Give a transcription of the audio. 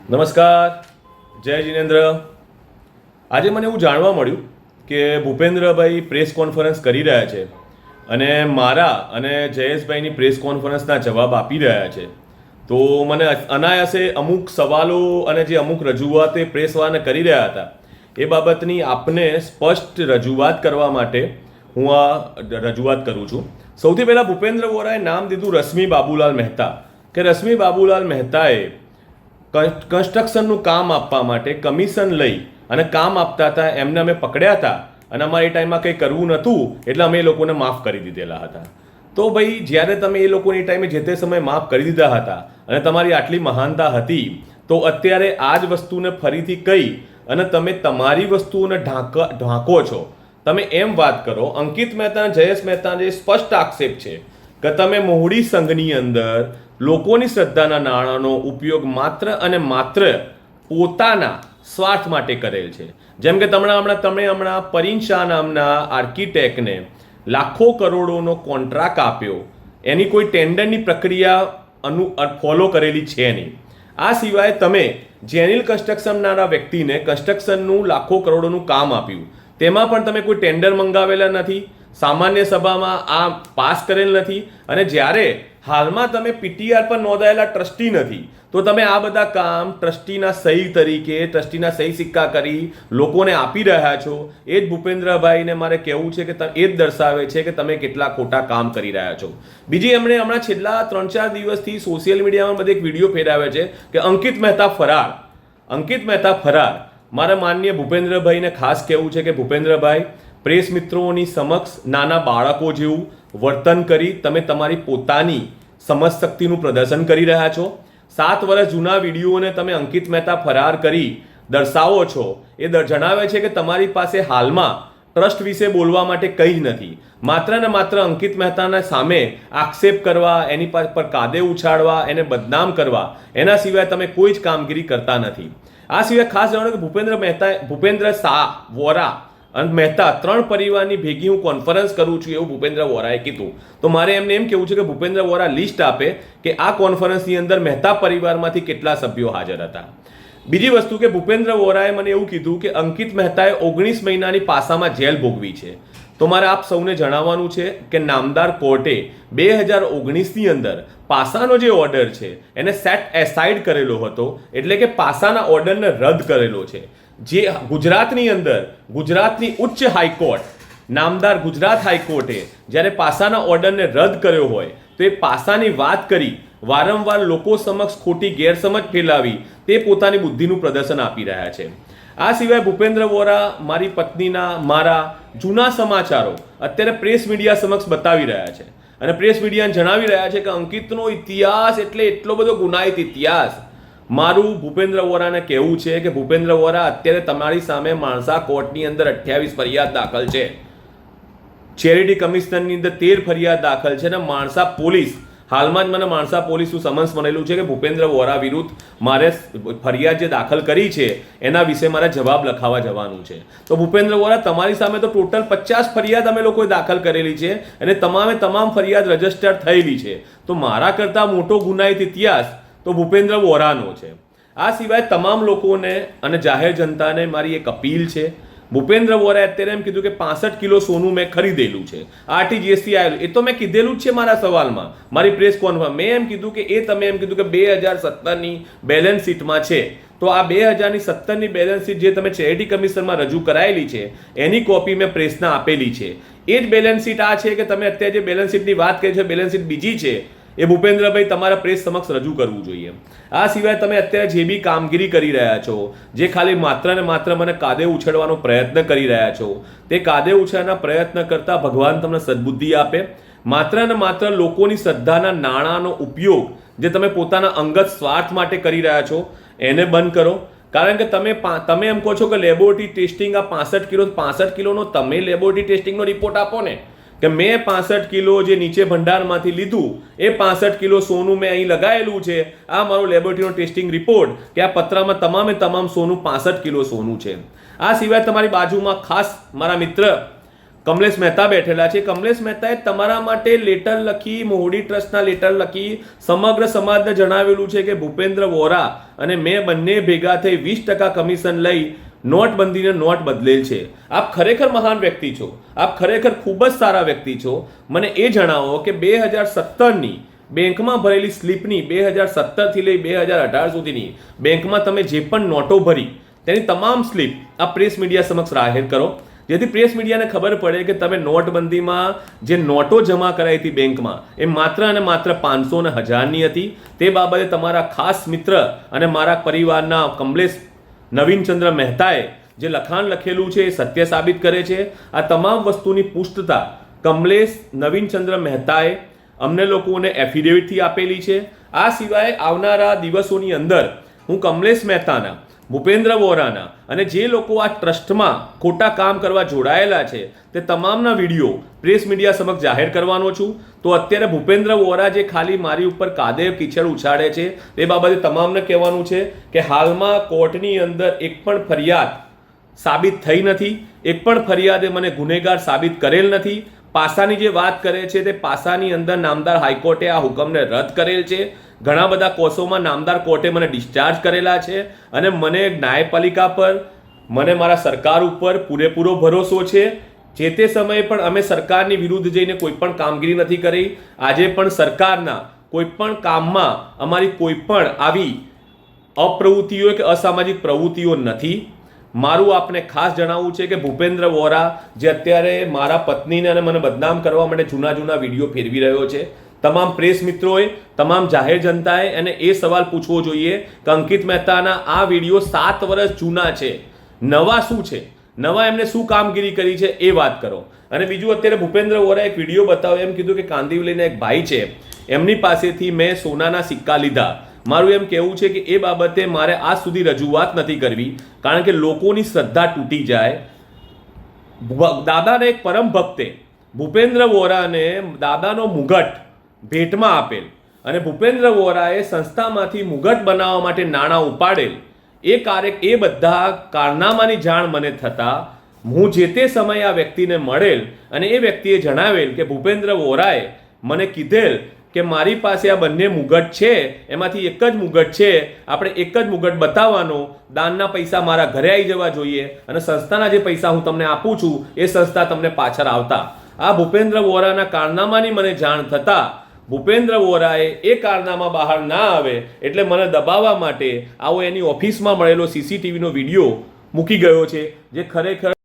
નમસ્કાર, જય જિનેન્દ્ર. આજે મને એવું જાણવા મળ્યું કે ભૂપેન્દ્રભાઈ પ્રેસ કોન્ફરન્સ કરી રહ્યા છે અને મારા અને જયેશભાઈની પ્રેસ કોન્ફરન્સના જવાબ આપી રહ્યા છે. તો મને અનાયાસે અમુક સવાલો અને જે અમુક રજૂઆતે પ્રેસવાળાને કરી રહ્યા હતા એ બાબતની આપને સ્પષ્ટ રજૂઆત કરવા માટે હું આ રજૂઆત કરું છું. સૌથી પહેલાં ભૂપેન્દ્ર વોરાએ નામ દીધું રશ્મિ બાબુલાલ મહેતા, કે રશ્મિ બાબુલાલ મહેતાએ કન્સ્ટ્રક્શનનું કામ આપવા માટે કમિશન લઈ અને કામ આપતા હતા. એમને અમે પકડ્યા હતા અને અમારે એ ટાઈમમાં કંઈ કરવું નહોતું એટલે અમે એ લોકોને માફ કરી દીધેલા હતા. તો ભાઈ, જ્યારે તમે એ લોકોની ટાઈમે જે તે સમયે માફ કરી દીધા હતા અને તમારી આટલી મહાનતા હતી, તો અત્યારે આ જ વસ્તુને ફરીથી કહી અને તમે તમારી વસ્તુઓને ઢાંકો છો. તમે એમ વાત કરો, અંકિત મહેતા, જયેશ મહેતા જે સ્પષ્ટ આક્ષેપ છે કે તમે મોહડી સંઘની અંદર લોકોની શ્રદ્ધાના નાણાંનો ઉપયોગ માત્ર અને માત્ર પોતાના સ્વાર્થ માટે કરેલ છે. જેમ કે તમે હમણાં પરિન શાહ નામના આર્કિટેક્ટને લાખો કરોડોનો કોન્ટ્રાક્ટ આપ્યો, એની કોઈ ટેન્ડરની પ્રક્રિયા ફોલો કરેલી છે નહીં. આ સિવાય તમે જેનિલ કન્સ્ટ્રક્શન નામના વ્યક્તિને કન્સ્ટ્રક્શનનું લાખો કરોડોનું કામ આપ્યું, તેમાં પણ તમે કોઈ ટેન્ડર મંગાવેલા નથી, સામાન્ય સભામાં આ પાસ કરેલ નથી, અને જ્યારે હાલમાં તમે પીટીઆર પર નોંધાયેલા ટ્રસ્ટી નથી, તો તમે આ બધા કામ ટ્રસ્ટીના સહી તરીકે, ટ્રસ્ટીના સહી સિક્કા કરી લોકોને આપી રહ્યા છો. એ જ ભૂપેન્દ્રભાઈને મારે કહેવું છે કે એ જ દર્શાવે છે કે તમે કેટલા ખોટા કામ કરી રહ્યા છો. બીજી એમણે હમણાં છેલ્લા 3-4 દિવસથી સોશિયલ મીડિયામાં બધે એક વિડીયો ફેરાવે છે કે અંકિત મહેતા ફરાર, અંકિત મહેતા ફરાર. મારા માનનીય ભૂપેન્દ્રભાઈને ખાસ કહેવું છે કે ભૂપેન્દ્રભાઈ, પ્રેસ મિત્રોની સમક્ષ નાના બાળકો જેવું વર્તન કરી તમે તમારી પોતાની સમજશક્તિનું પ્રદર્શન કરી રહ્યા છો. 7 વર્ષ જૂના વિડીયોને તમે અંકિત મહેતા ફરાર કરી દર્શાવો છો. એ જણાવે છે કે તમારી પાસે હાલમાં ટ્રસ્ટ વિશે બોલવા માટે કંઈ જ નથી. માત્ર ને માત્ર અંકિત મહેતાના સામે આક્ષેપ કરવા, એની પર કાદે ઉછાળવા, એને બદનામ કરવા, એના સિવાય તમે કોઈ જ કામગીરી કરતા નથી. આ સિવાય ખાસ જણાવો કે ભૂપેન્દ્ર શાહ, વોરા અને મહેતા 3 પરિવારની ભેગી હું કોન્ફરન્સ કરું છું એવું ભૂપેન્દ્ર વોરાએ કીધું. તો મારે એમને એમ કહેવું છે કે ભૂપેન્દ્ર વોરા લિસ્ટ આપે કે આ કોન્ફરન્સની અંદર મહેતા પરિવારમાંથી કેટલા સભ્યો હાજર હતા. બીજી વસ્તુ કે ભૂપેન્દ્ર વોરાએ મને એવું કીધું કે અંકિત મહેતાએ 19 મહિનાની પાસામાં જેલ ભોગવી છે. તો મારે આપ સૌને જણાવવાનું છે કે નામદાર કોર્ટે 2019ની અંદર પાસાનો જે ઓર્ડર છે એને સેટ એસાઇડ કરેલો હતો, એટલે કે પાસાના ઓર્ડરને રદ કરેલો છે. જે ગુજરાતની અંદર ગુજરાતની ઉચ્ચ હાઈકોર્ટ, નામદાર ગુજરાત હાઈકોર્ટે જ્યારે પાસાના ઓર્ડરને રદ કર્યો હોય તો એ પાસાની વાત કરી વારંવાર લોકો સમક્ષ ખોટી ગેરસમજ ફેલાવી તે પોતાની બુદ્ધિનું પ્રદર્શન આપી રહ્યા છે. આ સિવાય ભૂપેન્દ્ર વોરા મારી પત્નીના, મારા જૂના સમાચારો અત્યારે પ્રેસ મીડિયા સમક્ષ બતાવી રહ્યા છે અને પ્રેસ મીડિયાને જણાવી રહ્યા છે કે અંકિતનો ઇતિહાસ એટલે એટલો બધો ગુનાહિત ઇતિહાસ. મારું ભૂપેન્દ્ર વોરાને કહેવું છે કે ભૂપેન્દ્ર વોરા, અત્યારે તમારી સામે માણસા કોર્ટની અંદર 28 ફરિયાદ દાખલ છે, ચેરિટી કમિશનરની અંદર 13 ફરિયાદ દાખલ છે, અને માણસા પોલીસ, હાલમાં જ મને માણસા પોલીસનું સમન્સ મળેલું છે કે ભૂપેન્દ્ર વોરા વિરુદ્ધ મારે ફરિયાદ જે દાખલ કરી છે એના વિશે મારે જવાબ લખાવા જવાનું છે. તો ભૂપેન્દ્ર વોરા, તમારી સામે તો ટોટલ 50 ફરિયાદ અમે લોકોએ દાખલ કરેલી છે અને તમામ ફરિયાદ રજીસ્ટર થયેલી છે. તો મારા કરતાં મોટો ગુનાહિત ઇતિહાસ તો ભૂપેન્દ્ર વોરાનો છે. આ સિવાય તમામ લોકોને અને જાહેર જનતાને મારી એક અપીલ છે. ભૂપેન્દ્ર વોરાએ અત્યારે એમ કીધું કે 65 કિલો સોનું મેં ખરીદેલું છે, આરટીજીએસથી આવેલું. એ તો મેં કીધેલું જ છે મારા સવાલમાં, મારી પ્રેસ કોન્ફરન્સમાં. મેં એમ કીધું કે તમે એમ કીધું કે 2017ની બેલેન્સ શીટમાં છે. તો આ 2017ની બેલેન્સ શીટ જે તમે ચેરિટી કમિશનમાં રજૂ કરાયેલી છે એની કોપી મેં પ્રેસના આપેલી છે. એ જ બેલેન્સ શીટ આ છે કે તમે અત્યારે જે બેલેન્સ શીટની વાત કરી છે, બેલેન્સ શીટ બીજી છે. એ ભૂપેન્દ્રભાઈ તમારા પ્રેસ સમક્ષ રજૂ કરવું જોઈએ. આ સિવાય તમે અત્યારે જે બી કામગીરી કરી રહ્યા છો, જે ખાલી માત્ર ને માત્ર મને કાદે ઉછળવાનો પ્રયત્ન કરી રહ્યા છો, તે કાદે ઉછળવાના પ્રયત્ન કરતા ભગવાન તમને સદબુદ્ધિ આપે. માત્ર ને માત્ર લોકોની શ્રદ્ધાના નાણાંનો ઉપયોગ જે તમે પોતાના અંગત સ્વાર્થ માટે કરી રહ્યા છો એને બંધ કરો. કારણ કે તમે એમ કહો છો કે લેબોરેટરી ટેસ્ટિંગ, આ 65 કિલોનો તમે લેબોરેટરી ટેસ્ટિંગનો રિપોર્ટ આપો ને, કે મેં 65 કિલો જે નીચે ભંડારમાંથી લીધું એ 65 કિલો સોનું મેં અહીં લગાવેલું છે, આ મારો લેબોરેટરીનો ટેસ્ટિંગ રિપોર્ટ, કે આ પત્રમાં તમામ સોનું 65 કિલો સોનું છે. આ સિવાય તમારી બાજુમાં ખાસ મારા મિત્ર કમલેશ મહેતા બેઠેલા છે. કમલેશ મહેતાએ તમારા માટે લેટર લખી, મોહડી ટ્રસ્ટના લેટર લખી સમગ્ર સમાજને જણાવેલું છે કે ભૂપેન્દ્ર વોરા અને મેં બંને ભેગા થઈ 20% કમિશન લઈ નોટબંધીને નોટ બદલેલ છે. આપ ખરેખર મહાન વ્યક્તિ છો, આપ ખરેખર ખૂબ જ સારા વ્યક્તિ છો. મને એ જણાવો કે 2017ની બેંકમાં ભરેલી સ્લીપની 2017થી લઈ 2018 સુધીની બેંકમાં તમે જે પણ નોટો ભરી તેની તમામ સ્લીપ આ પ્રેસ મીડિયા સમક્ષ જાહેર કરો, જેથી પ્રેસ મીડિયાને ખબર પડે કે તમે નોટબંધીમાં જે નોટો જમા કરાઈ હતી બેંકમાં એ માત્ર અને માત્ર 500 અને 1000ની હતી. તે બાબતે તમારા ખાસ મિત્ર અને મારા પરિવારના કમલેશ નવીનચંદ્ર મહેતાએ જે લખાણ લખેલું છે એ સત્ય સાબિત કરે છે. આ તમામ વસ્તુની પુષ્ટતા કમલેશ નવીનચંદ્ર મહેતાએ અમને લોકોને એફિડેવિટથી આપેલી છે. આ સિવાય આવનારા દિવસોની અંદર હું કમલેશ મહેતાના, ભૂપેન્દ્ર વોરાના અને જે લોકો આ ટ્રસ્ટમાં ખોટા કામ કરવા જોડાયેલા છે તે તમામના વિડીયો પ્રેસ મીડિયા સમક્ષ જાહેર કરવાનો છું. તો અત્યારે ભૂપેન્દ્ર વોરા જે ખાલી મારી ઉપર કાદવ કીચડ ઉછાળે છે તે બાબતે તમામને કહેવાનું છે કે હાલમાં કોર્ટની અંદર એક પણ ફરિયાદ સાબિત થઈ નથી, એક પણ ફરિયાદે મને ગુનેગાર સાબિત કરેલ નથી. પાસાની જે વાત કરે છે તે પાસાની અંદર નામદાર હાઈકોર્ટે આ હુકમને રદ કરેલ છે. ઘણા બધા કોર્સોમાં નામદાર કોર્ટે મને ડિસ્ચાર્જ કરેલા છે અને મને ન્યાયપાલિકા પર, મને મારા સરકાર ઉપર પૂરેપૂરો ભરોસો છે. જે તે સમયે પણ અમે સરકારની વિરુદ્ધ જઈને કોઈ પણ કામગીરી નથી કરી. આજે પણ સરકારના કોઈ પણ કામમાં અમારી કોઈ પણ આવી અપ્રવૃત્તિઓ કે અસામાજિક પ્રવૃત્તિઓ નથી. મારું આપને ખાસ જણાવવું છે કે ભૂપેન્દ્ર વોરા જે અત્યારે મારા પત્નીને અને મને બદનામ કરવા માટે જૂના વિડીયો ફેરવી રહ્યો છે, તમામ પ્રેસ મિત્રોએ, તમામ જાહેર જનતાએ એને એ સવાલ પૂછવો જોઈએ કે અંકિત મહેતાના આ વિડીયો 7 વર્ષ જૂના છે, નવા શું છે, નવા એમને શું કામગીરી કરી છે એ વાત કરો. અને બીજું, અત્યારે ભૂપેન્દ્ર વોરાએ એક વિડીયો બતાવ્યો, એમ કીધું કે કાંદિવલીના એક ભાઈ છે એમની પાસેથી મેં સોનાના સિક્કા લીધા. મારું એમ કહેવું છે કે એ બાબતે મારે આજ સુધી રજૂઆત નથી કરવી, કારણ કે લોકોની શ્રદ્ધા તૂટી જાય. દાદાને એક પરમ ભક્તે ભૂપેન્દ્ર વોરાને દાદાનો મુગટ ભેટમાં આપેલ અને ભૂપેન્દ્ર વોરાએ સંસ્થામાંથી મુગટ બનાવવા માટે નાણાં ઉપાડેલ. એ બધા કારનામાની જાણ મને થતાં હું જે તે સમયે આ વ્યક્તિને મળેલ અને એ વ્યક્તિએ જણાવેલ કે ભૂપેન્દ્ર વોરાએ મને કીધેલ કે મારી પાસે આ બંને મુગટ છે, એમાંથી એક જ મુગટ છે, આપણે એક જ મુગટ બતાવવાનો, દાનના પૈસા મારા ઘરે આવી જવા જોઈએ અને સંસ્થાના જે પૈસા હું તમને આપું છું એ સંસ્થા તમને પાછળ આવતા. આ ભૂપેન્દ્ર વોરાના કારનામાની મને જાણ થતાં ભૂપેન્દ્ર વોરાએ એ કારનામા બહાર ના આવે એટલે મને દબાવવા માટે આવો એની ઓફિસમાં મળેલો સીસીટીવીનો વિડીયો મૂકી ગયો છે, જે ખરેખર